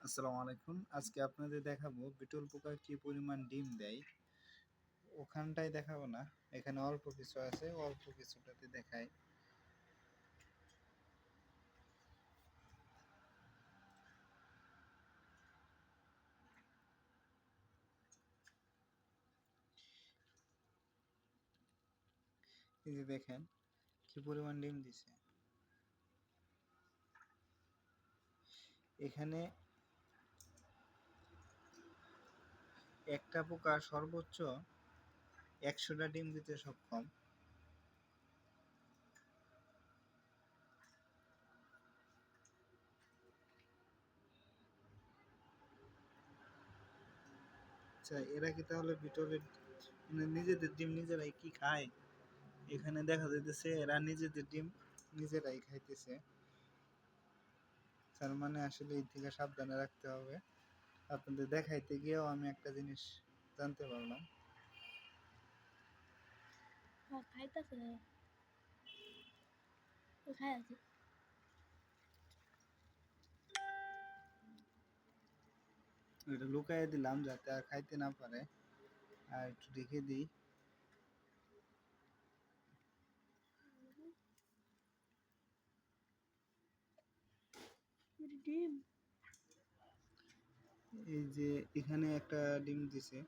আসসালামু আলাইকুম। আজকে আপনাদের দেখাবো বিটল পোকা কি পরিমাণ ডিম দেয়। ওখানটায় দেখাবো না, এখানে অল্প কিছু আছে, অল্প কিছুটাতে দেখাই। এই যে দেখেন কি পরিমাণ ডিম দিছে। এখানে একটা পোকা সর্বোচ্চ 100টা ডিম দিতে সক্ষম। আচ্ছা, এরা কি তাহলে বিটলের মানে নিজেদের ডিম নিজেরাই কি খায়? এখানে দেখা যাইতেছে এরা নিজেদের ডিম নিজেরাই খাইতেছে। তার মানে আসলে এই থেকে সাবধানে রাখতে হবে। আপনাদের দেখাইতে গিয়েও আমি একটা জিনিস জানতে পারলাম। খাইতেছে কোথায় আছে? এটা লুকাইয়ে দিলাম যাতে আর খাইতে না পারে। আর একটু রেখে দিই। ডিম এই যে এখানে একটা ডিম দিছে,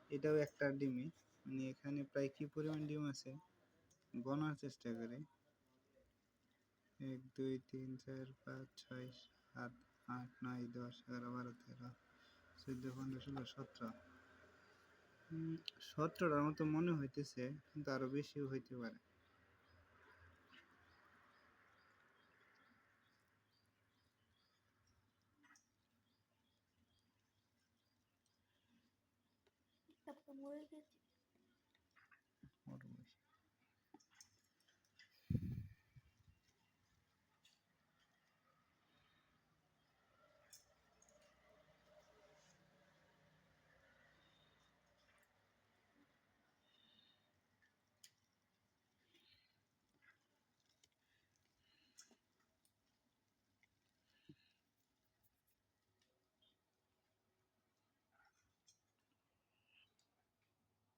এটাও একটা ডিমই। মানে এখানে প্রায় কি পরিমাণ ডিম আছে গণার চেষ্টা করি। 1 2 3 4 5 6 7 8 9 10 11 12 13 14 15 16 17। 17টার মতো মনে হইতেছে, কিন্তু আরো বেশিও হইতে পারে। একটা মরে গেছে।